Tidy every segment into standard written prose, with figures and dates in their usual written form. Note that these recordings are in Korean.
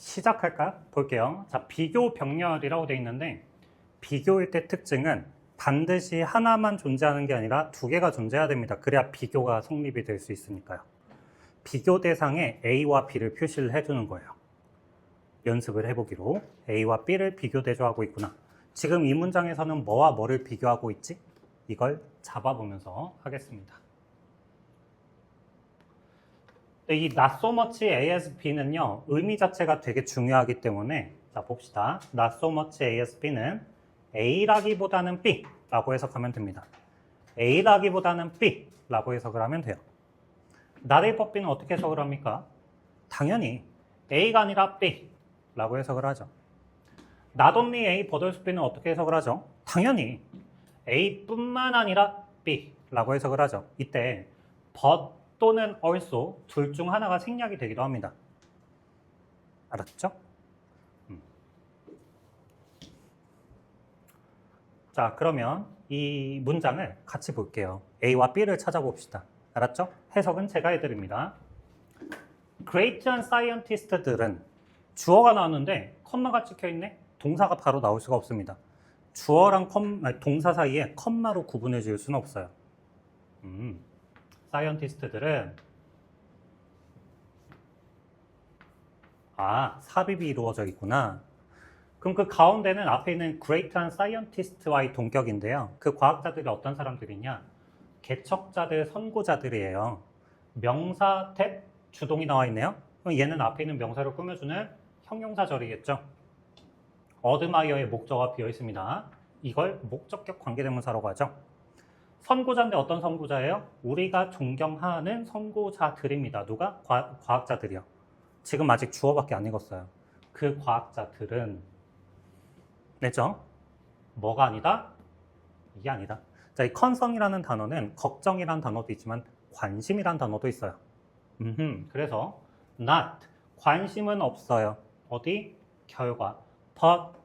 시작할까요? 볼게요. 자, 비교 병렬이라고 되어 있는데 비교일 때 특징은 반드시 하나만 존재하는 게 아니라 두 개가 존재해야 됩니다. 그래야 비교가 성립이 될 수 있으니까요. 비교 대상에 A와 B를 표시를 해주는 거예요. 연습을 해보기로 A와 B를 비교 대조하고 있구나. 지금 이 문장에서는 뭐와 뭐를 비교하고 있지? 이걸 잡아보면서 하겠습니다. 이 not so much A as B는요, 의미 자체가 되게 중요하기 때문에, 자, 봅시다. not so much A as B는 A라기보다는 B라고 해석하면 됩니다. A라기보다는 B라고 해석을 하면 돼요. not A but B는 어떻게 해석을 합니까? 당연히 A가 아니라 B라고 해석을 하죠. not only A but also B는 어떻게 해석을 하죠? 당연히 A뿐만 아니라 B라고 해석을 하죠. 이때 but 또는 also 둘 중 하나가 생략이 되기도 합니다. 알았죠? 자, 그러면 이 문장을 같이 볼게요. A와 B를 찾아봅시다. 알았죠? 해석은 제가 해드립니다. Great한 scientist들은 주어가 나왔는데 컴마가 찍혀있네? 동사가 바로 나올 수가 없습니다. 주어랑 동사 사이에 컴마로 구분해 줄 수는 없어요. 사이언티스트들은 삽입이 이루어져 있구나. 그럼 그 가운데는 앞에 있는 great한 scientist와의 동격인데요. 그 과학자들이 어떤 사람들이냐? 개척자들, 선구자들이에요. 명사, 탭, 주동이 나와 있네요. 그럼 얘는 앞에 있는 명사를 꾸며주는 형용사절이겠죠. 어드마이어의 목적어가 비어 있습니다. 이걸 목적격 관계대명사라고 하죠. 선구자인데 어떤 선구자예요? 우리가 존경하는 선구자들입니다. 누가? 과학자들이요. 지금 아직 주어밖에 안 읽었어요. 그 과학자들은 냈죠? 뭐가 아니다? 이게 아니다. 자, 이 컨선이라는 단어는 걱정이라는 단어도 있지만 관심이라는 단어도 있어요. 그래서 not, 관심은 없어요. 어디? 결과. but,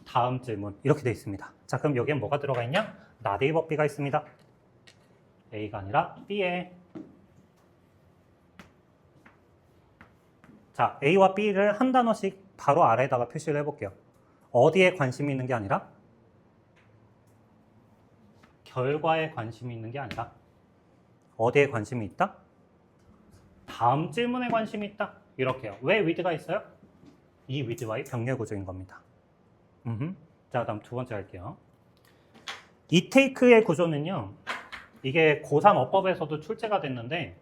다음 질문. 이렇게 되어 있습니다. 자, 그럼 여기에 뭐가 들어가 있냐? not A but B가 있습니다. A가 아니라 B에. 자, A와 B를 한 단어씩 바로 아래에다가 표시를 해볼게요. 어디에 관심이 있는 게 아니라 결과에 관심이 있는 게 아니라 어디에 관심이 있다? 다음 질문에 관심이 있다. 이렇게요. 왜 with가 있어요? 이 with와의 병렬 구조인 겁니다. 자, 다음 두 번째 할게요. 이 take의 구조는요, 이게 고3 어법에서도 출제가 됐는데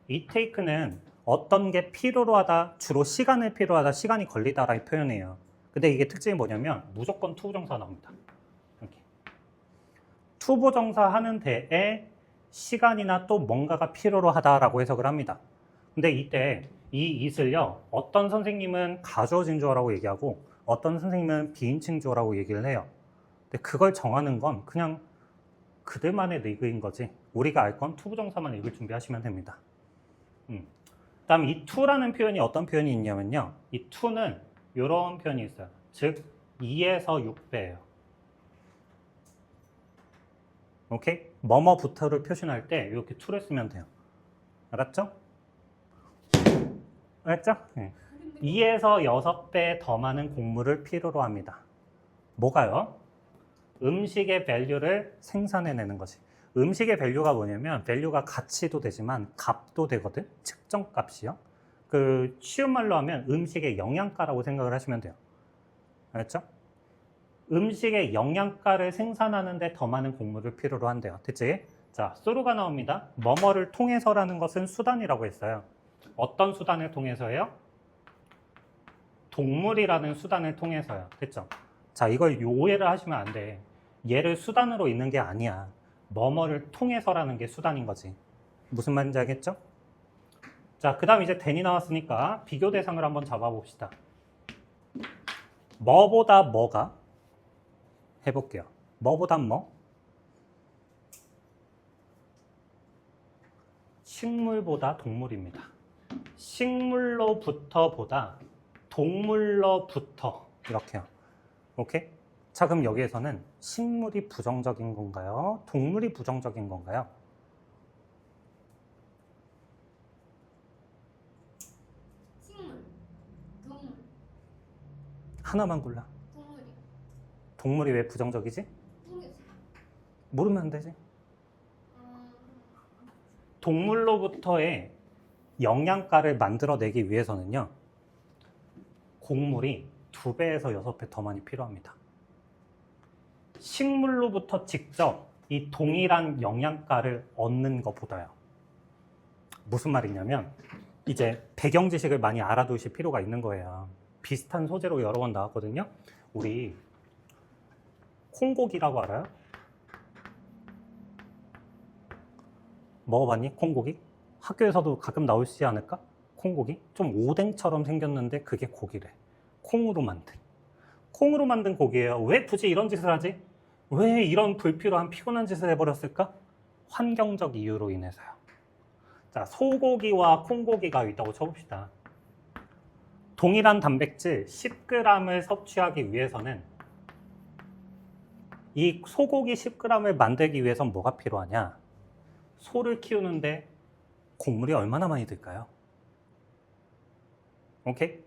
이 take는 어떤 게 필요로 하다, 주로 시간을 필요로 하다, 시간이 걸리다라는 표현이에요. 근데 이게 특징이 뭐냐면 무조건 투부정사 나옵니다. 이렇게. 투부정사 하는 데에 시간이나 또 뭔가가 필요로 하다라고 해석을 합니다. 근데 이때 이 it을요, 어떤 선생님은 가주어진 주어라고 얘기하고 어떤 선생님은 비인칭 주어라고 얘기를 해요. 근데 그걸 정하는 건 그냥 그들만의 리그인 거지. 우리가 알 건 투부정사만 읽을 준비하시면 됩니다. 그다음 이 to라는 표현이 어떤 표현이 있냐면요. 이 to는 이런 표현이 있어요. 즉 2에서 6배예요. 오케이? 뭐뭐부터를 표현할 때 이렇게 to를 쓰면 돼요. 알았죠? 알았죠? 네. 2에서 6배 더 많은 곡물을 필요로 합니다. 뭐가요? 음식의 밸류를 생산해내는 것이. 음식의 밸류가 뭐냐면 밸류가 가치도 되지만 값도 되거든. 측정 값이요. 그 쉬운 말로 하면 음식의 영양가라고 생각을 하시면 돼요. 알았죠? 음식의 영양가를 생산하는데 더 많은 곡물을 필요로 한대요. 됐지? 자, 수로가 나옵니다. 뭐뭐를 통해서라는 것은 수단이라고 했어요. 어떤 수단을 통해서예요? 동물이라는 수단을 통해서요. 됐죠? 자, 이걸 오해를 하시면 안 돼. 얘를 수단으로 읽는 게 아니야. 뭐뭐를 통해서라는 게 수단인 거지. 무슨 말인지 알겠죠? 자, 그 다음 이제 then이 나왔으니까 비교 대상을 한번 잡아봅시다. 뭐보다 뭐가? 해볼게요. 뭐보다 뭐? 식물보다 동물입니다. 식물로부터 보다 동물로부터 이렇게요. 오케이? 자, 그럼 여기에서는 식물이 부정적인 건가요? 동물이 부정적인 건가요? 식물, 동물. 하나만 골라. 동물이. 동물이 왜 부정적이지? 모르겠어요. 모르면 안 되지. 아, 동물로부터의 영양가를 만들어내기 위해서는요, 곡물이 2배에서 6배 더 많이 필요합니다. 식물로부터 직접 이 동일한 영양가를 얻는 것보다요. 무슨 말이냐면 이제 배경 지식을 많이 알아두실 필요가 있는 거예요. 비슷한 소재로 여러 번 나왔거든요. 우리 콩고기라고 알아요? 먹어봤니? 콩고기? 학교에서도 가끔 나오시지 않을까? 콩고기? 좀 오뎅처럼 생겼는데 그게 고기래. 콩으로 만든. 콩으로 만든 고기예요. 왜 굳이 이런 짓을 하지? 왜 이런 불필요한 피곤한 짓을 해버렸을까? 환경적 이유로 인해서요. 자, 소고기와 콩고기가 있다고 쳐봅시다. 동일한 단백질 10g을 섭취하기 위해서는 이 소고기 10g을 만들기 위해선 뭐가 필요하냐? 소를 키우는데 곡물이 얼마나 많이 들까요? 오케이?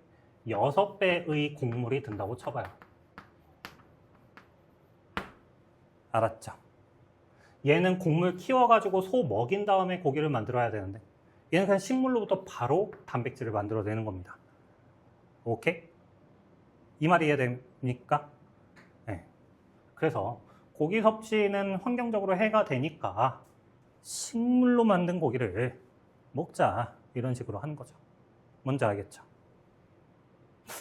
6배의 곡물이 든다고 쳐봐요. 알았죠? 얘는 곡물 키워가지고 소 먹인 다음에 고기를 만들어야 되는데 얘는 그냥 식물로부터 바로 단백질을 만들어내는 겁니다. 오케이? 이 말이 이해됩니까? 네. 그래서 고기 섭취는 환경적으로 해가 되니까 식물로 만든 고기를 먹자 이런 식으로 하는 거죠. 뭔지 알겠죠?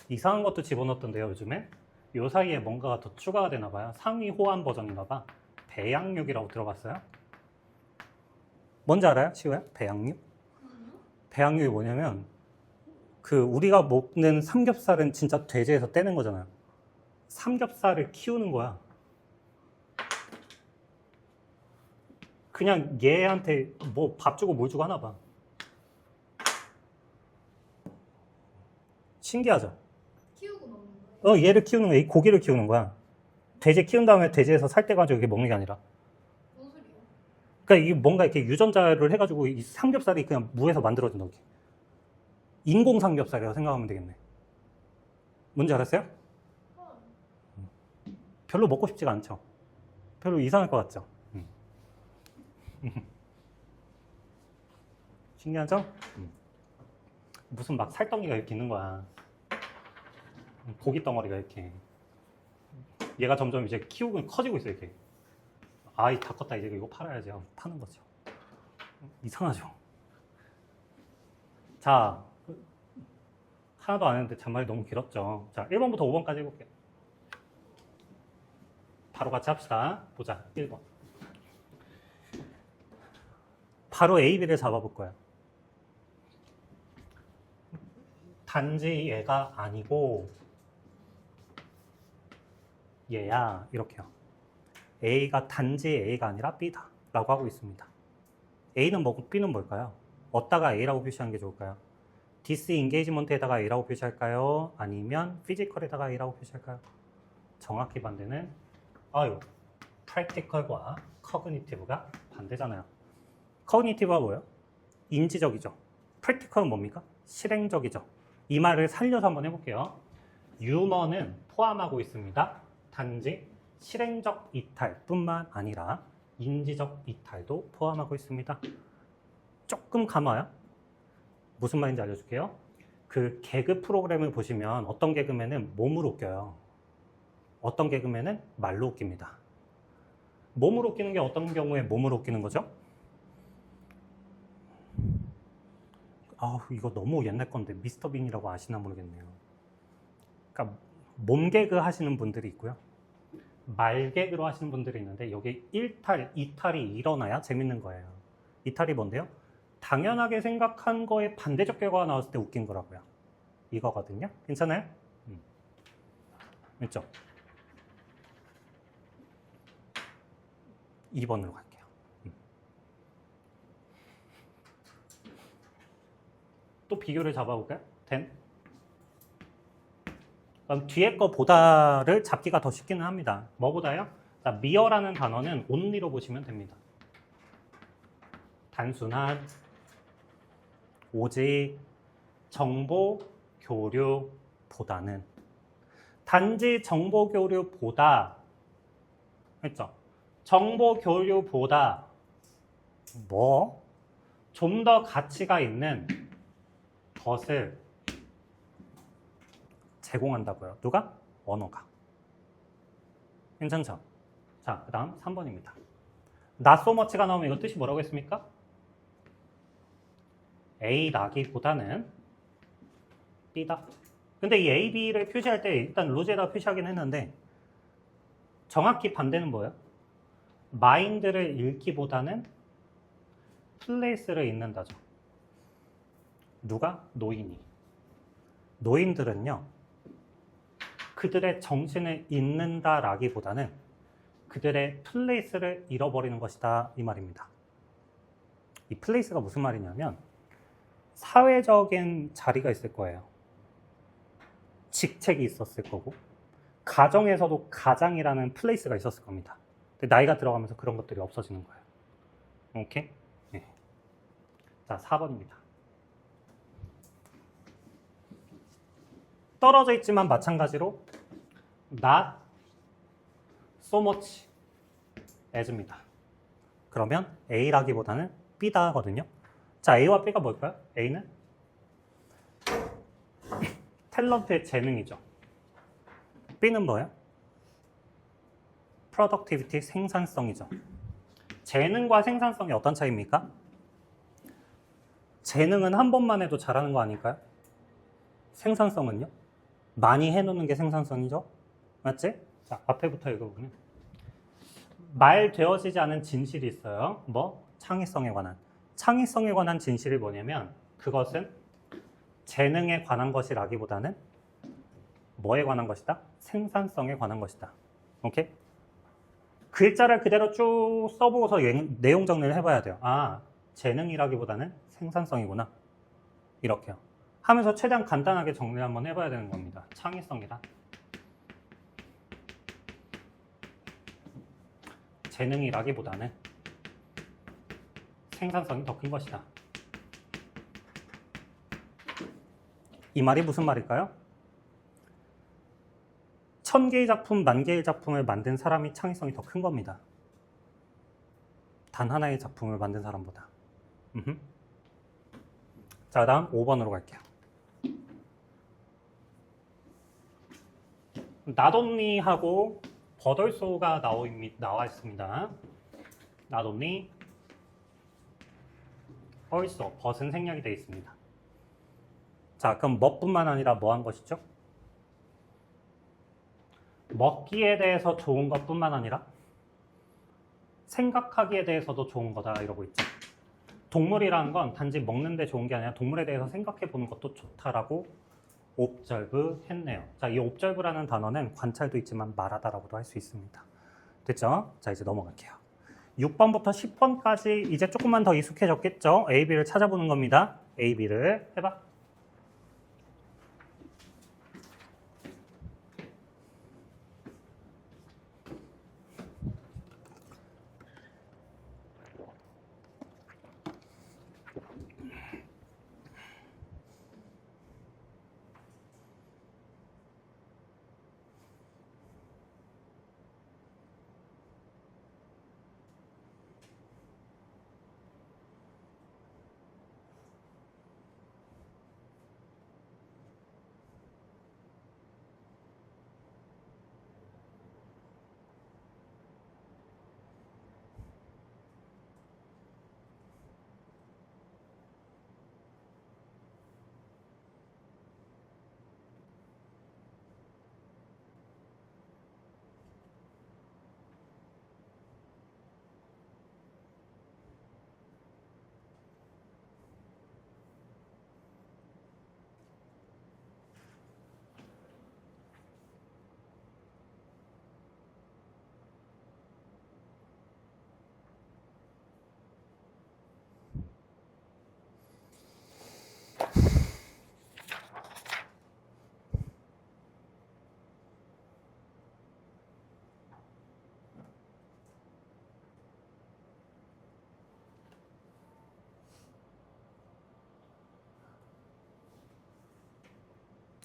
이상한 것도 집어넣었던데요. 요즘에 요 사이에 뭔가가 더 추가가 되나 봐요. 상위 호환 버전인가 봐. 배양육이라고 들어봤어요? 뭔지 알아요? 시우야? 배양육? 배양육이 뭐냐면 그 우리가 먹는 삼겹살은 진짜 돼지에서 떼는 거잖아요. 삼겹살을 키우는 거야. 그냥 얘한테 뭐 밥 주고 뭘 주고 하나 봐. 신기하죠? 키우고 먹는 거예요? 얘를 키우는 거야. 이 고기를 키우는 거야. 돼지 키운 다음에 돼지에서 살 떼 가지고 이게 먹는 게 아니라. 뭔 소리예요? 그러니까 이게 뭔가 이렇게 유전자를 해가지고 이 삼겹살이 그냥 무에서 만들어진 거기. 인공 삼겹살이라고 생각하면 되겠네. 뭔지 알았어요? 별로 먹고 싶지가 않죠. 별로 이상할 것 같죠. 신기하죠? 무슨 막 살덩이가 이렇게 있는 거야. 고기 덩어리가 이렇게. 얘가 점점 이제 키우고 커지고 있어 이렇게. 아이 다 컸다 이제 이거 팔아야지 하고 파는 거죠. 이상하죠. 자, 하나도 안 했는데 잔말이 너무 길었죠. 자, 1번부터 5번까지 해볼게요. 바로 같이 합시다. 보자. 1번. 바로 A, B를 잡아볼 거예요. 단지 얘가 아니고 얘야 이렇게요. A가 단지 A가 아니라 B다 라고 하고 있습니다. A는 뭐고 B는 뭘까요? 어디다가 A라고 표시하는 게 좋을까요? 디스인게이지먼트에다가 A라고 표시할까요? 아니면 피지컬에다가 A라고 표시할까요? 정확히 반대는 practical과 cognitive가 반대잖아요. cognitive가 뭐예요? 인지적이죠. practical은 뭡니까? 실행적이죠. 이 말을 살려서 한번 해볼게요. 유머는 포함하고 있습니다. 단지 실행적 이탈뿐만 아니라 인지적 이탈도 포함하고 있습니다. 조금 감아요. 무슨 말인지 알려줄게요. 그 개그 프로그램을 보시면 어떤 개그맨은 몸으로 웃겨요. 어떤 개그맨은 말로 웃깁니다. 몸으로 웃기는 게 어떤 경우에 몸으로 웃기는 거죠? 이거 너무 옛날 건데 미스터 빈이라고 아시나 모르겠네요. 그러니까 몸 개그 하시는 분들이 있고요. 말 개그로 하시는 분들이 있는데 여기 일탈, 이탈이 일어나야 재밌는 거예요. 이탈이 뭔데요? 당연하게 생각한 거에 반대적 결과가 나왔을 때 웃긴 거라고요. 이거거든요. 괜찮아요? 됐죠? 2번으로 갈게요. 또 비교를 잡아볼까요? 10. 그럼 뒤에 거보다를 잡기가 더 쉽기는 합니다. 뭐보다요? 자, 미어라는 단어는 only로 보시면 됩니다. 단순한, 오직, 정보, 교류보다는. 단지 정보 교류보다 했죠. 정보 교류보다 뭐 좀 더 가치가 있는 것을 제공한다고요. 누가? 언어가. 괜찮죠? 자, 그 다음 3번입니다. not so much가 나오면 이거 뜻이 뭐라고 했습니까? A라기보다는 B다. 근데 이 A, B를 표시할 때 일단 루즈에다 표시하긴 했는데 정확히 반대는 뭐예요? mind를 읽기보다는 place를 읽는다죠. 누가? 노인이. 노인들은요. 그들의 정신을 잃는다라기보다는 그들의 place를 잃어버리는 것이다 이 말입니다. 이 place가 무슨 말이냐면 사회적인 자리가 있을 거예요. 직책이 있었을 거고 가정에서도 가장이라는 플레이스가 있었을 겁니다. 근데 나이가 들어가면서 그런 것들이 없어지는 거예요. 오케이? 네. 자, 4번입니다. 떨어져 있지만 마찬가지로 not so much as입니다. 그러면 A라기보다는 B다 하거든요. 자, A와 B가 뭘까요? A는 탤런트의 재능이죠. B는 뭐예요? productivity, 생산성이죠. 재능과 생산성이 어떤 차이입니까? 재능은 한 번만 해도 잘하는 거 아닐까요? 생산성은요? 많이 해놓는 게 생산성이죠. 맞지? 자, 앞에부터 읽어보면 말되어지지 않은 진실이 있어요. 뭐? 창의성에 관한. 창의성에 관한 진실이 뭐냐면 그것은 재능에 관한 것이라기보다는 뭐에 관한 것이다? 생산성에 관한 것이다. 오케이? 글자를 그대로 쭉 써보고서 내용 정리를 해봐야 돼요. 아, 재능이라기보다는 생산성이구나. 이렇게요. 하면서 최대한 간단하게 정리를 한번 해봐야 되는 겁니다. 창의성이다. 재능이라기보다는 생산성이 더 큰 것이다. 이 말이 무슨 말일까요? 1000개의 작품, 10,000개의 작품을 만든 사람이 창의성이 더 큰 겁니다. 단 하나의 작품을 만든 사람보다. 자, 다음 5번으로 갈게요. not only하고 but also가 나와 있습니다. not only, also, but은 생략이 되어 있습니다. 자, 그럼 뭐뿐만 아니라 뭐 한 것이죠? 먹기에 대해서 좋은 것뿐만 아니라 생각하기에 대해서도 좋은 거다 이러고 있죠. 동물이라는 건 단지 먹는 데 좋은 게 아니라 동물에 대해서 생각해 보는 것도 좋다라고 observe 했네요. 자, 이 observe라는 단어는 관찰도 있지만 말하다라고도 할 수 있습니다. 됐죠? 자, 이제 넘어갈게요. 6번부터 10번까지 이제 조금만 더 익숙해졌겠죠? A, B를 찾아보는 겁니다. A, B를 해봐.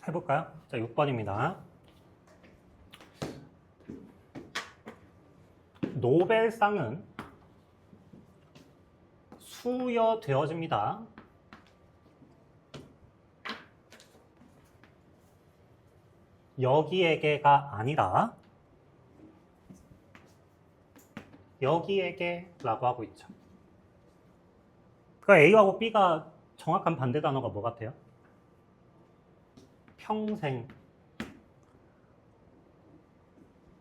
해볼까요? 자, 6번입니다. 노벨상은 수여되어집니다. 여기에게가 아니라 여기에게라고 하고 있죠. 그러니까 A하고 B가 정확한 반대 단어가 뭐 같아요? 평생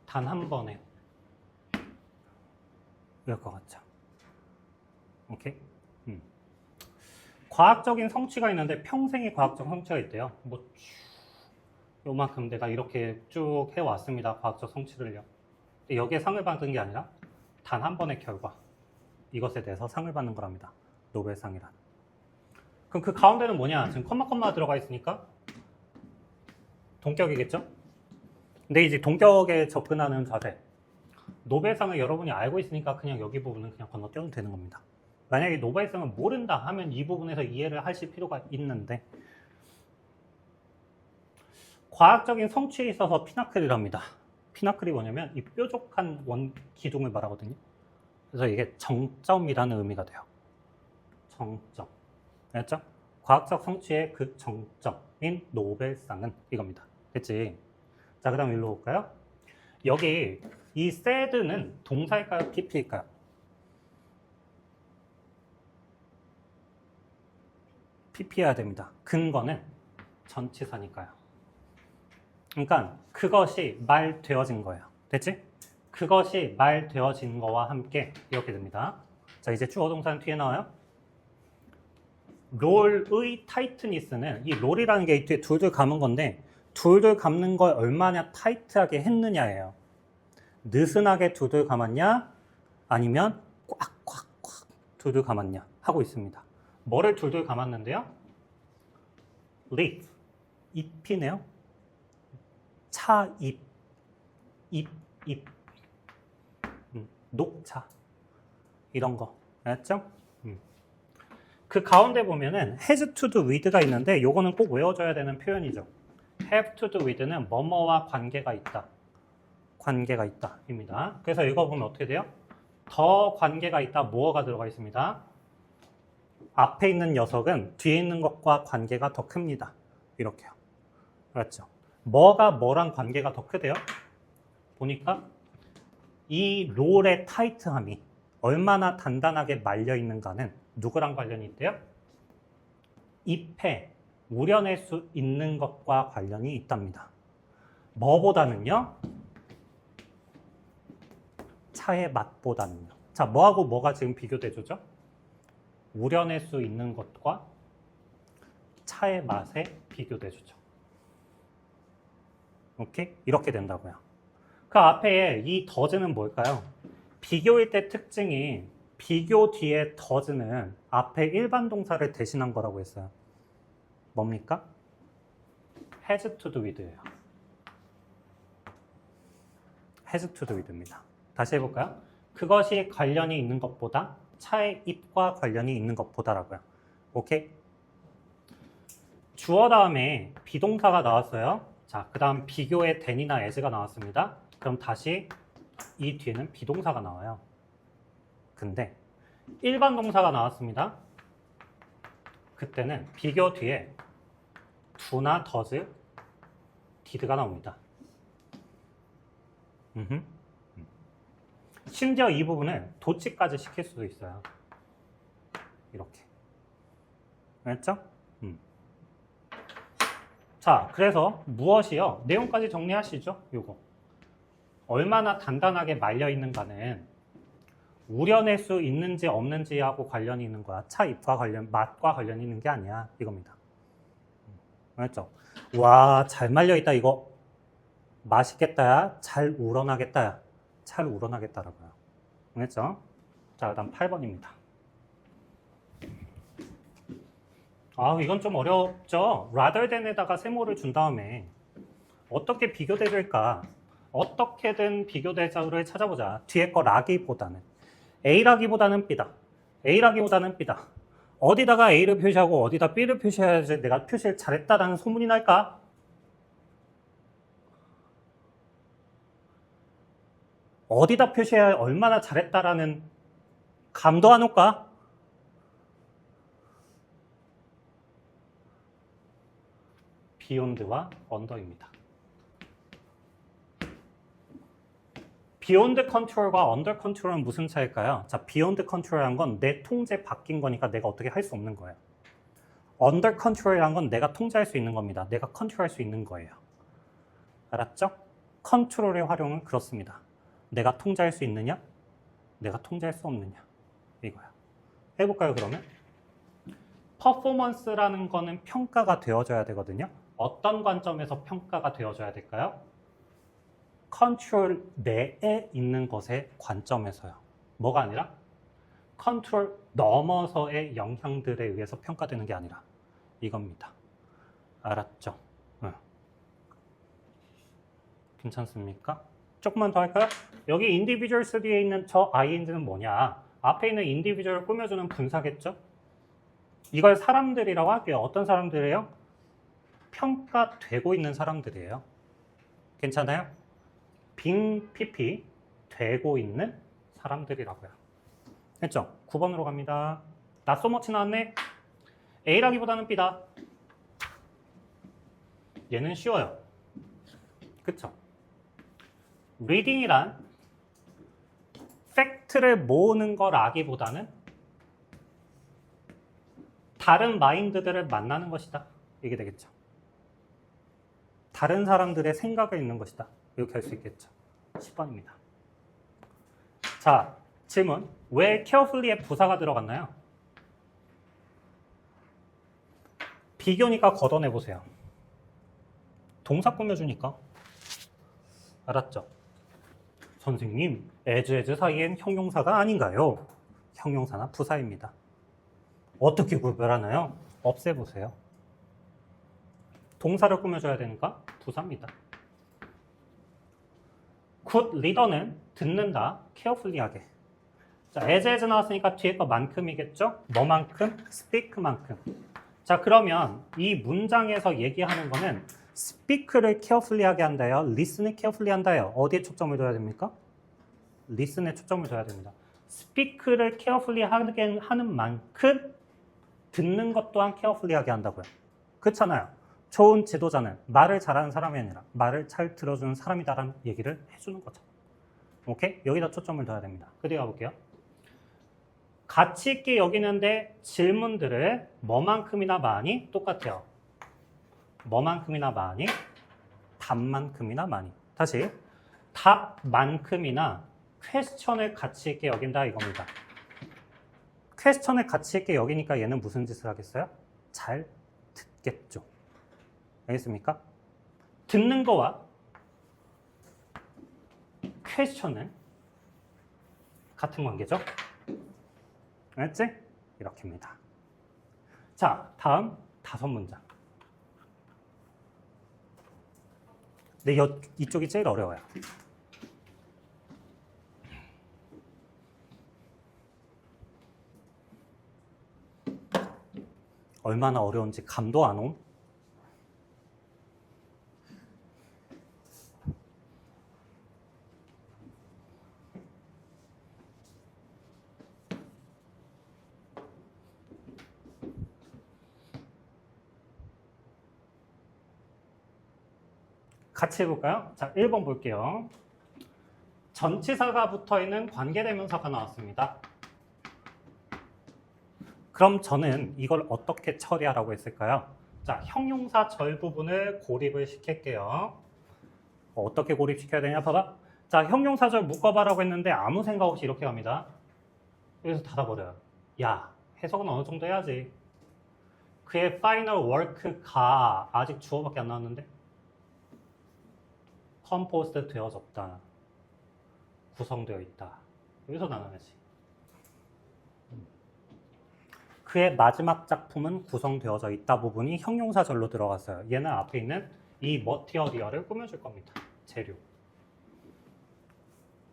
단 한 번에 이럴 것 같죠. 오케이? 과학적인 성취가 있는데 평생의 과학적 성취가 있대요. 뭐 요만큼 내가 이렇게 쭉 해왔습니다. 과학적 성취를요. 근데 여기에 상을 받은 게 아니라 단 한 번의 결과, 이것에 대해서 상을 받는 거랍니다. 노벨상이란. 그럼 그 가운데는 뭐냐? 지금 컴마 들어가 있으니까 동격이겠죠? 근데 이제 동격에 접근하는 자세, 노벨상을 여러분이 알고 있으니까 그냥 여기 부분은 그냥 건너뛰어도 되는 겁니다. 만약에 노벨상을 모른다 하면 이 부분에서 이해를 하실 필요가 있는데, 과학적인 성취에 있어서 피나클이랍니다. 피나클이 뭐냐면 이 뾰족한 기둥을 말하거든요. 그래서 이게 정점이라는 의미가 돼요. 정점. 알았죠? 과학적 성취의 그 정점인 노벨상은 이겁니다. 됐지? 자, 그 다음 일로 볼까요? 여기 이 sad는 동사일까요? PP일까요? PP해야 됩니다. 근거는 전치사니까요. 그러니까 그것이 말되어진 거예요. 됐지? 그것이 말되어진 거와 함께 이렇게 됩니다. 자, 이제 주어 동사는 뒤에 나와요. 롤의 타이트니스는, 이 롤이라는 게 뒤에 둘둘 감은 건데 둘둘 감는 걸 얼마나 타이트하게 했느냐예요. 느슨하게 둘둘 감았냐 아니면 꽉꽉꽉 둘둘 감았냐 하고 있습니다. 뭐를 둘둘 감았는데요? leaf, 잎이네요. 차잎, 잎, 녹차 이런 거 알았죠? 그 가운데 보면은 has to do with가 있는데 요거는 꼭 외워줘야 되는 표현이죠. have to do with는 뭐뭐와 관계가 있다. 관계가 있다 입니다. 그래서 읽어보면 어떻게 돼요? 더 관계가 있다. 뭐가 들어가 있습니다. 앞에 있는 녀석은 뒤에 있는 것과 관계가 더 큽니다. 이렇게요. 그렇죠? 뭐가 뭐랑 관계가 더 크대요? 보니까 이 롤의 타이트함이 얼마나 단단하게 말려 있는가는 누구랑 관련이 있대요? 잎에 우려낼 수 있는 것과 관련이 있답니다. 뭐보다는요? 차의 맛보다는요. 자, 뭐하고 뭐가 지금 비교대조죠? 우려낼 수 있는 것과 차의 맛에 비교대조죠. 오케이? 이렇게 된다고요. 그 앞에 이 더즈는 뭘까요? 비교일 때 특징이 비교 뒤에 더즈는 앞에 일반 동사를 대신한 거라고 했어요. 뭡니까? has to do with예요. has to do with입니다. 다시 해볼까요? 그것이 관련이 있는 것보다 차의 잎과 관련이 있는 것보다라고요. 오케이? 주어 다음에 비동사가 나왔어요. 자, 그 다음 비교의 then이나 as가 나왔습니다. 그럼 다시 이 뒤에는 비동사가 나와요. 근데 일반 동사가 나왔습니다. 그때는 비교 뒤에 do나 does, did가 나옵니다. 심지어 이 부분을 도치까지 시킬 수도 있어요. 이렇게. 알겠죠? 자, 그래서 무엇이요? 내용까지 정리하시죠. 요거. 얼마나 단단하게 말려 있는가는 우려낼 수 있는지 없는지하고 관련이 있는 거야. 차 잎과 관련, 맛과 관련이 있는 게 아니야. 이겁니다. 알겠죠? 와, 잘 말려 있다 이거. 맛있겠다야. 잘 우러나겠다야. 잘 우러나겠다라고요. 알겠죠? 자, 그다음 8번입니다. 아, 이건 좀 어렵죠? rather than에다가 세모를 준 다음에 어떻게 비교대조일까? 어떻게든 비교대조를 찾아보자. 뒤에 거 라기보다는. A라기보다는 B다. A라기보다는 B다. 어디다가 A를 표시하고 어디다 B를 표시해야지 내가 표시를 잘했다라는 소문이 날까? 어디다 표시해야 얼마나 잘했다라는 감도 안 올까? beyond와 under입니다. beyond control과 under control은 무슨 차이일까요? 자, beyond control이라는 건 내 통제 바뀐 거니까 내가 어떻게 할 수 없는 거예요. under control이라는 건 내가 통제할 수 있는 겁니다. 내가 컨트롤할 수 있는 거예요. 알았죠? 컨트롤의 활용은 그렇습니다. 내가 통제할 수 있느냐? 내가 통제할 수 없느냐? 이거야. 해볼까요, 그러면? 퍼포먼스라는 거는 평가가 되어져야 되거든요. 어떤 관점에서 평가가 되어져야 될까요? 컨트롤 내에 있는 것의 관점에서요. 뭐가 아니라? 컨트롤 넘어서의 영향들에 의해서 평가되는 게 아니라 이겁니다. 알았죠? 응. 괜찮습니까? 조금만 더 할까요? 여기 individuals 뒤에 있는 저 ing는 뭐냐? 앞에 있는 individual을 꾸며주는 분사겠죠? 이걸 사람들이라고 할게요. 어떤 사람들이에요? 평가되고 있는 사람들이에요. 괜찮아요? being pp 되고 있는 사람들이라고요. 됐죠? 9번으로 갑니다. not so much 나왔네. A라기보다는 B다. 얘는 쉬워요. 그쵸? reading이란 팩트를 모으는 거라기보다는 다른 마인드들을 만나는 것이다. 이게 되겠죠. 다른 사람들의 생각을 읽는 것이다. 이렇게 할 수 있겠죠. 10번입니다. 자, 질문. 왜 carefully에 부사가 들어갔나요? 비교니까 걷어내보세요. 동사 꾸며주니까. 알았죠? 선생님, as 사이엔 형용사가 아닌가요? 형용사나 부사입니다. 어떻게 구별하나요? 없애보세요. 동사를 꾸며줘야 되니까 부사입니다. good reader는 듣는다, carefully하게. 자, as 나왔으니까 뒤에 거 만큼이겠죠? 뭐만큼? speak만큼. 자, 그러면 이 문장에서 얘기하는 거는 speak를 carefully하게 한다요? listen을 carefully 한다요? 어디에 초점을 둬야 됩니까? listen에 초점을 둬야 됩니다. speak를 carefully 하게 하는 만큼 듣는 것 또한 carefully하게 한다고요. 그렇잖아요. 좋은 지도자는 말을 잘하는 사람이 아니라 말을 잘 들어주는 사람이다라는 얘기를 해주는 거죠. 오케이? 여기다 초점을 둬야 됩니다. 그뒤에 가볼게요. 가치 있게 여기는데 질문들을 뭐만큼이나 많이? 똑같아요. 뭐만큼이나 많이? 답만큼이나 많이. 다시 답만큼이나 퀘스천을 가치 있게 여긴다 이겁니다. 퀘스천을 가치 있게 여기니까 얘는 무슨 짓을 하겠어요? 잘 듣겠죠. 알겠습니까? 듣는 거와 퀘스천은 같은 관계죠. 알았지? 이렇게입니다. 자, 다음 5문장. 근데 이쪽이 제일 어려워요. 얼마나 어려운지 감도 안 옴? 같이 해볼까요? 자, 1번 볼게요. 전치사가 붙어있는 관계대명사가 나왔습니다. 그럼 저는 이걸 어떻게 처리하라고 했을까요? 자, 형용사 절 부분을 고립을 시킬게요. 어떻게 고립시켜야 되냐? 봐봐. 자, 형용사절 묶어봐라고 했는데 아무 생각 없이 이렇게 갑니다. 여기서 닫아버려요. 야, 해석은 어느 정도 해야지. 그의 파이널 워크가 아직 주어밖에 안 나왔는데? 컴포스트 되어졌다. 구성되어 있다. 여기서 나눠야지. 그의 마지막 작품은 구성되어져 있다 부분이 형용사절로 들어갔어요. 얘는 앞에 있는 이 머티리얼을 꾸며줄 겁니다. 재료.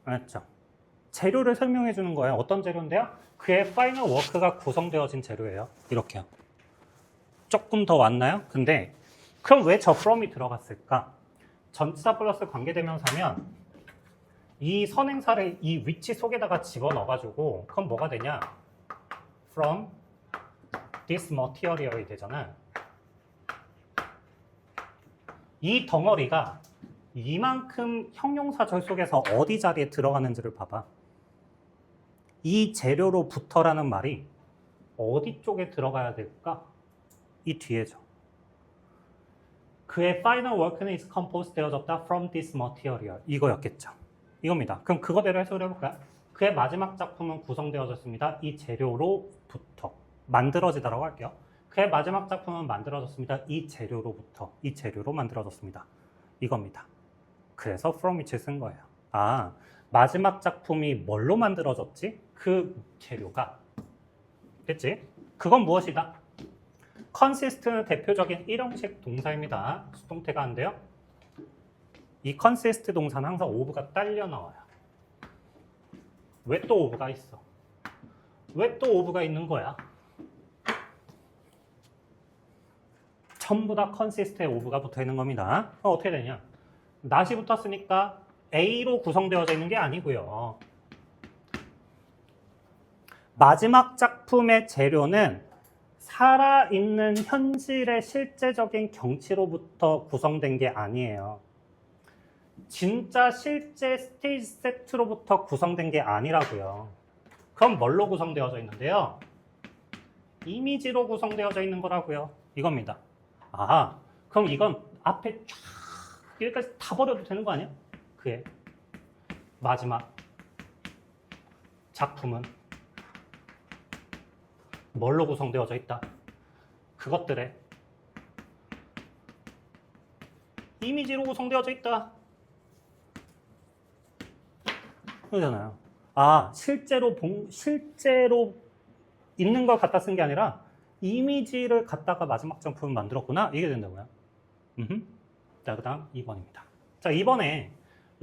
알았죠? 재료를 설명해 주는 거예요. 어떤 재료인데요? 그의 파이널 워크가 구성되어진 재료예요. 이렇게요. 조금 더 왔나요? 근데 그럼 왜 저 from이 들어갔을까? 전치사 플러스 관계대명사면 이 선행사를 이 위치 속에다가 집어넣어가지고 그럼 뭐가 되냐? From this material이 되잖아. 이 덩어리가 이만큼 형용사절 속에서 어디 자리에 들어가는지를 봐봐. 이 재료로부터라는 말이 어디 쪽에 들어가야 될까? 이 뒤에죠. 그의 final work는 is composed 되어졌다 from this material. 이거였겠죠. 이겁니다. 그럼 그거대로 해석을 해볼까요? 그의 마지막 작품은 구성되어졌습니다. 이 재료로부터. 만들어지다라고 할게요. 그의 마지막 작품은 만들어졌습니다. 이 재료로부터. 이 재료로 만들어졌습니다. 이겁니다. 그래서 from which를 쓴 거예요. 아, 마지막 작품이 뭘로 만들어졌지? 그 재료가. 됐지? 그건 무엇이다? consist는 대표적인 일형식 동사입니다. 수동태가 안 돼요? 이 consist 동사는 항상 of가 딸려 나와요. 왜 또 of가 있어? 왜 또 of가 있는 거야? 전부 다 consist에 of가 붙어 있는 겁니다. 어떻게 되냐? not이 붙었으니까 A로 구성되어져 있는 게 아니고요. 마지막 작품의 재료는 살아있는 현실의 실제적인 경치로부터 구성된 게 아니에요. 진짜 실제 스테이지 세트로부터 구성된 게 아니라고요. 그럼 뭘로 구성되어져 있는데요? 이미지로 구성되어져 있는 거라고요. 이겁니다. 아, 그럼 이건 앞에 쫙 여기까지 다 버려도 되는 거 아니야? 그의 마지막 작품은 뭘로 구성되어져 있다? 그것들의 이미지로 구성되어져 있다. 그러잖아요. 아, 실제로 있는 걸 갖다 쓴 게 아니라 이미지를 갖다가 마지막 작품을 만들었구나. 이게 된다고요. 자, 그 다음 2번입니다. 자, 2번에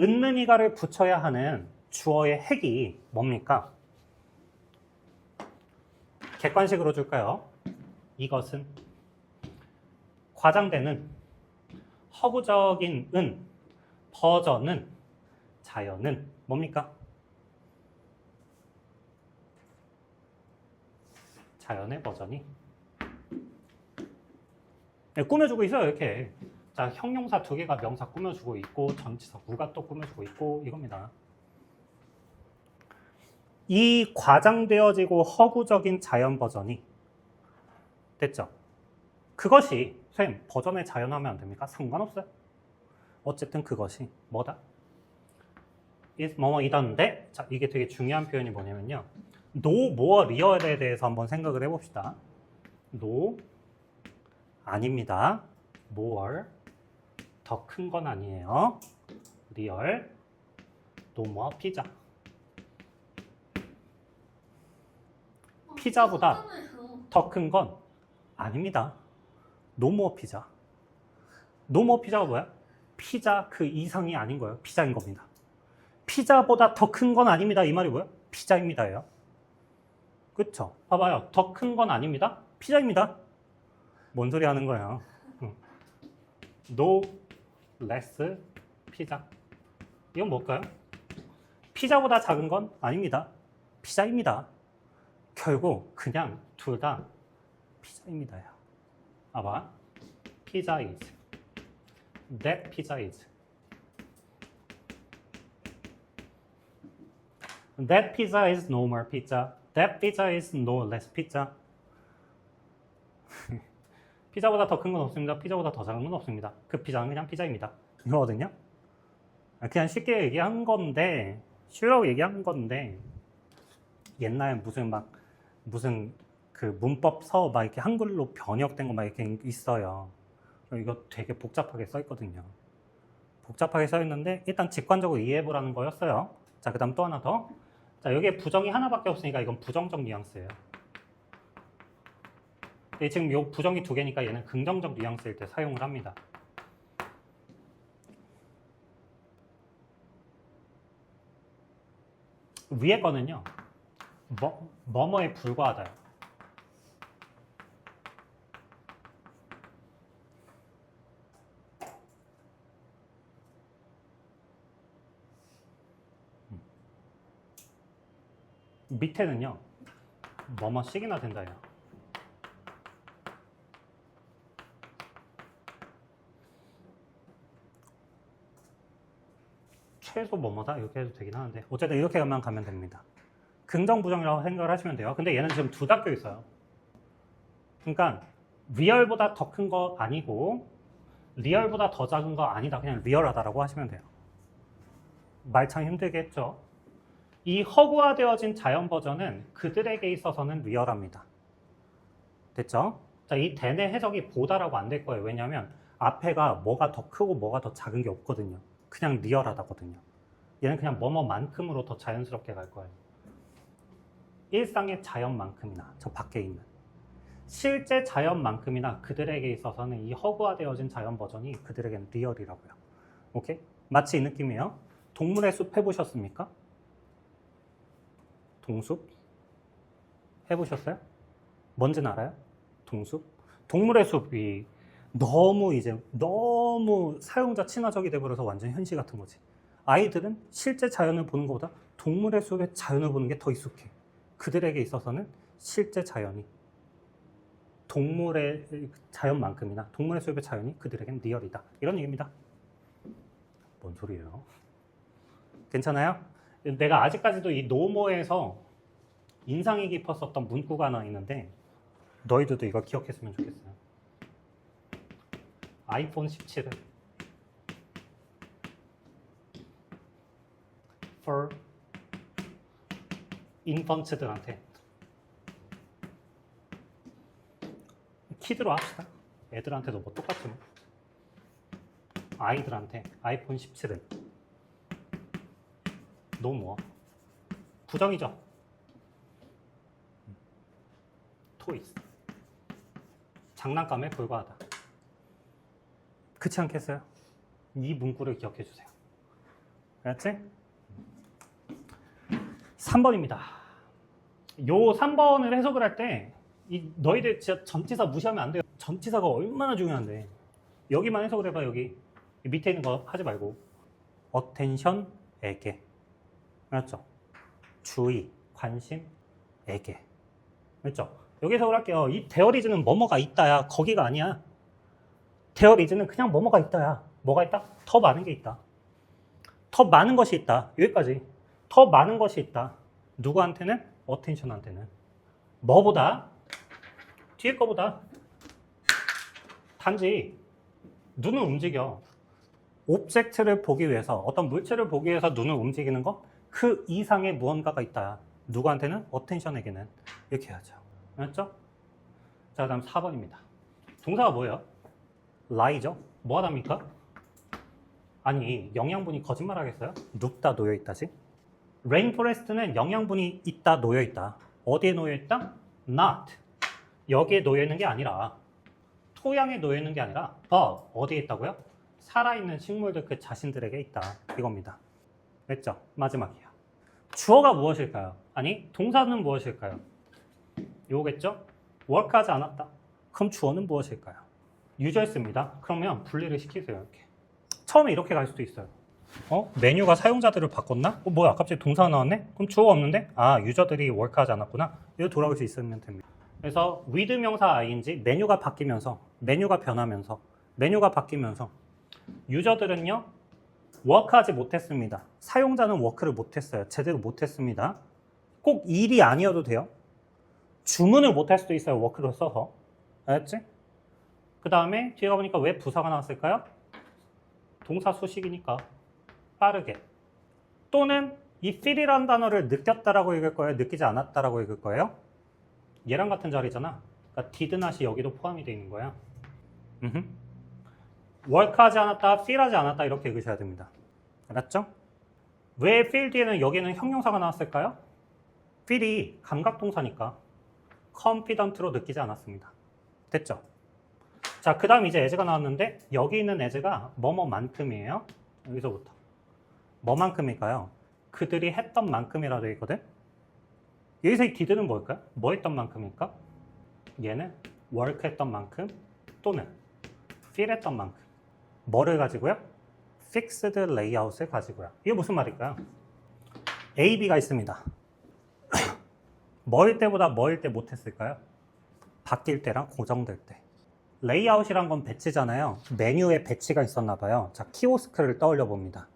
은는이가를 붙여야 하는 주어의 핵이 뭡니까? 객관식으로 줄까요? 이것은 과장되는 허구적인 버전은 자연은 뭡니까? 자연의 버전이 꾸며주고 있어요. 이렇게. 자, 형용사 두 개가 명사 꾸며주고 있고 전치사 구가 또 꾸며주고 있고 이겁니다. 이 과장되어지고 허구적인 자연 버전이 됐죠? 그것이 선생님 버전의 자연화하면 안 됩니까? 상관없어요. 어쨌든 그것이 뭐다? is 뭐뭐이던데 자, 이게 되게 중요한 표현이 뭐냐면요. no more real에 대해서 한번 생각을 해봅시다. no 아닙니다. more 더 큰 건 아니에요. real no more 피자 피자보다 그렇잖아요. 더 큰 건 아닙니다. 노모 피자. 노모 피자가 뭐야? 피자 그 이상이 아닌 거예요. 피자인 겁니다. 피자보다 더 큰 건 아닙니다. 이 말이 뭐야? 피자입니다예요. 그쵸? 봐봐요. 더 큰 건 아닙니다. 피자입니다. 뭔 소리 하는 거예요? No less 피자. 이건 뭘까요? 피자보다 작은 건 아닙니다. 피자입니다. 결국 그냥 둘 다 피자입니다요. 봐봐. 피자 is. That pizza is. That pizza is no more pizza. That pizza is no less pizza. 피자보다 더 큰 건 없습니다. 피자보다 더 작은 건 없습니다. 그 피자는 그냥 피자입니다. 이거거든요. 그냥 쉽게 얘기한 건데, 쉬우라고 얘기한 건데, 옛날에 무슨 그 문법서 막 이렇게 한글로 번역된 거 막 이렇게 있어요. 이거 되게 복잡하게 써 있거든요. 복잡하게 써 있는데 일단 직관적으로 이해해보라는 거였어요. 자, 그 다음 또 하나 더. 자, 여기에 부정이 하나밖에 없으니까 이건 부정적 뉘앙스예요. 지금 요 부정이 두 개니까 얘는 긍정적 뉘앙스일 때 사용을 합니다. 위에 거는요. 뭐뭐에 불과하다요. 밑에는요. 뭐뭐씩이나 된다예요. 최소 뭐뭐다 이렇게 해도 되긴 하는데 어쨌든 이렇게만 가면 됩니다. 긍정 부정이라고 생각을 하시면 돼요. 근데 얘는 지금 두 닦여 있어요. 그러니까 리얼보다 더 큰 거 아니고 리얼보다 더 작은 거 아니다. 그냥 리얼하다라고 하시면 돼요. 말 참 힘들게 했죠. 이 허구화되어진 자연 버전은 그들에게 있어서는 리얼합니다. 됐죠? 자, 이 대내 해석이 보다라고 안 될 거예요. 왜냐하면 앞에가 뭐가 더 크고 뭐가 더 작은 게 없거든요. 그냥 리얼하다거든요. 얘는 그냥 뭐뭐만큼으로 더 자연스럽게 갈 거예요. 일상의 자연만큼이나 저 밖에 있는 실제 자연만큼이나 그들에게 있어서는 이 허구화되어진 자연 버전이 그들에게는 리얼이라고요. 오케이? 마치 이 느낌이에요. 동물의 숲 해보셨습니까? 동숲? 해보셨어요? 뭔지는 알아요? 동숲? 동물의 숲이 너무 사용자 친화적이 돼버려서 완전 현실 같은 거지. 아이들은 실제 자연을 보는 것보다 동물의 숲의 자연을 보는 게 더 익숙해. 그들에게 있어서는 실제 자연이 동물의 자연만큼이나 동물의 숲의 자연이 그들에겐 리얼이다. 이런 얘기입니다. 뭔 소리예요? 괜찮아요? 내가 아직까지도 이 노모에서 인상이 깊었었던 문구가 하나 있는데 너희들도 이거 기억했으면 좋겠어요. 아이폰 17은 for infants들한테 키드로 합시다. 애들한테도 뭐 똑같죠. 아이들한테 아이폰 17은 너무 부정이죠. 토이스 장난감에 불과하다. 그렇지 않겠어요? 이 문구를 기억해 주세요. 알았지? 3번입니다. 요 3번을 해석을 할 때 너희들 진짜 전치사 무시하면 안 돼요. 전치사가 얼마나 중요한데. 여기만 해석을 해봐. 여기 밑에 있는 거 하지 말고 attention에게 알았죠? 주의, 관심에게 알았죠? 여기 해석을 할게요. 이 데어리즈는 뭐뭐가 있다야. 거기가 아니야. 데어리즈는 그냥 뭐뭐가 있다야. 뭐가 있다? 더 많은 게 있다. 더 많은 것이 있다. 여기까지. 더 많은 것이 있다. 누구한테는? attention한테는. 뭐보다? 뒤에 거보다. 단지 눈을 움직여. 오브젝트를 보기 위해서, 어떤 물체를 보기 위해서 눈을 움직이는 거? 그 이상의 무언가가 있다. 누구한테는? attention에게는. 이렇게 해야죠. 알았죠? 자, 그 다음 4번입니다. 동사가 뭐예요? lie죠? 뭐 하답니까? 아니, 영양분이 거짓말 하겠어요? 눕다 놓여있다지? 레인포레스트는 영양분이 있다 놓여있다. 어디에 놓여있다? not. 여기에 놓여있는 게 아니라 토양에 놓여있는 게 아니라 어디에 있다고요? 살아있는 식물들 그 자신들에게 있다. 이겁니다. 됐죠? 마지막이야. 주어가 무엇일까요? 아니, 동사는 무엇일까요? 요거겠죠? work하지 않았다. 그럼 주어는 무엇일까요? 유저였습니다. 그러면 분리를 시키세요. 이렇게. 처음에 이렇게 갈 수도 있어요. 메뉴가 사용자들을 바꿨나? 뭐야, 갑자기 동사가 나왔네? 그럼 주어가 없는데? 아, 유저들이 work하지 않았구나. 이거 돌아올 수 있으면 됩니다. 그래서 with 명사 ing, 메뉴가 바뀌면서, 메뉴가 변하면서, 메뉴가 바뀌면서 유저들은요, work하지 못했습니다. 사용자는 work를 못했어요. 제대로 못했습니다. 꼭 일이 아니어도 돼요. 주문을 못할 수도 있어요. work를 써서. 알았지? 그 다음에 뒤에 가보니까 왜 부사가 나왔을까요? 동사 수식이니까 빠르게. 또는 이 feel이라는 단어를 느꼈다라고 읽을 거예요? 느끼지 않았다라고 읽을 거예요? 얘랑 같은 자리잖아. 그러니까 did not이 여기도 포함이 되어 있는 거야. work하지 않았다, feel하지 않았다 이렇게 읽으셔야 됩니다. 알았죠? 왜 feel 뒤에는 여기는 형용사가 나왔을까요? feel이 감각동사니까 confident로 느끼지 않았습니다. 됐죠? 자, 그 다음 이제 as가 나왔는데 여기 있는 as가 뭐뭐만큼이에요. 여기서부터 뭐만큼일까요? 그들이 했던 만큼이라 되어 있거든. 여기서 이 did는 뭘까요? 뭐 했던 만큼일까? 얘는 work 했던 만큼 또는 feel 했던 만큼. 뭐를 가지고요? fixed layout을 가지고요. 이게 무슨 말일까요? A, B가 있습니다. 뭐일 때보다 뭐일 때 못했을까요? 바뀔 때랑 고정될 때. 레이아웃이란 건 배치잖아요. 메뉴에 배치가 있었나 봐요. 자, 키오스크를 떠올려 봅니다.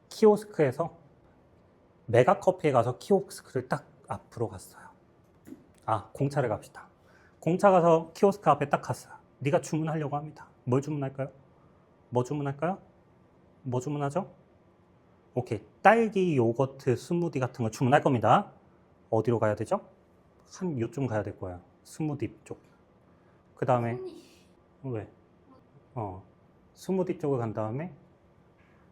키오스크에서 메가커피에 가서 키오스크를 딱 앞으로 갔어요. 아, 공차를 갑시다. 공차 가서 키오스크 앞에 딱 갔어요. 네가 주문하려고 합니다. 뭘 주문할까요? 뭐 주문할까요? 뭐 주문하죠? 오케이, 딸기 요거트 스무디 같은 거 주문할 겁니다. 어디로 가야 되죠? 한 요쯤 가야 될 거예요. 스무디 쪽. 그 다음에 손이. 왜? 스무디 쪽을 간 다음에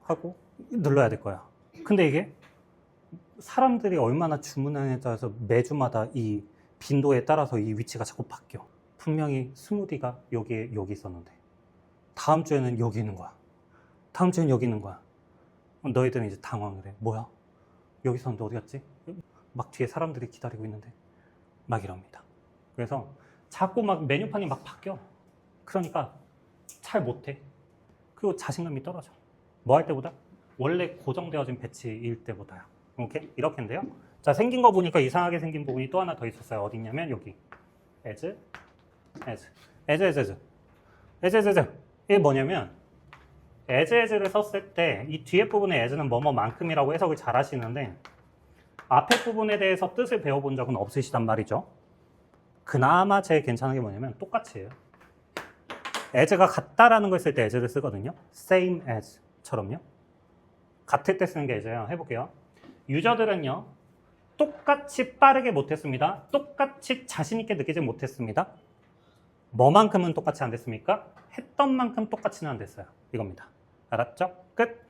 하고 눌러야 될 거야. 근데 이게 사람들이 얼마나 주문하느냐에 따라서 매주마다 이 빈도에 따라서 이 위치가 자꾸 바뀌어. 분명히 스무디가 여기 있었는데 다음 주에는 여기 있는 거야. 다음 주에는 여기 있는 거야. 너희들은 이제 당황을 해. 뭐야? 여기 있었는데 어디 갔지? 막 뒤에 사람들이 기다리고 있는데 막 이럽니다. 그래서 자꾸 막 메뉴판이 막 바뀌어. 그러니까 잘 못해. 그리고 자신감이 떨어져. 뭐 할 때보다? 원래 고정되어진 배치일 때보다요. 오케이? 이렇게인데요. 자, 생긴 거 보니까 이상하게 생긴 부분이 또 하나 더 있었어요. 어디 있냐면 여기. as. 이게 뭐냐면 as를 썼을 때 이 뒤에 부분의 as는 뭐뭐만큼이라고 해석을 잘 하시는데 앞에 부분에 대해서 뜻을 배워본 적은 없으시단 말이죠. 그나마 제일 괜찮은 게 뭐냐면 똑같이 해요. as가 같다라는 걸 쓸 때 as를 쓰거든요. same as처럼요. 같을 때 쓰는 게 as예요. 해볼게요. 유저들은요. 똑같이 빠르게 못했습니다. 똑같이 자신 있게 느끼지 못했습니다. 뭐만큼은 똑같이 안 됐습니까? 했던 만큼 똑같이는 안 됐어요. 이겁니다. 알았죠? 끝!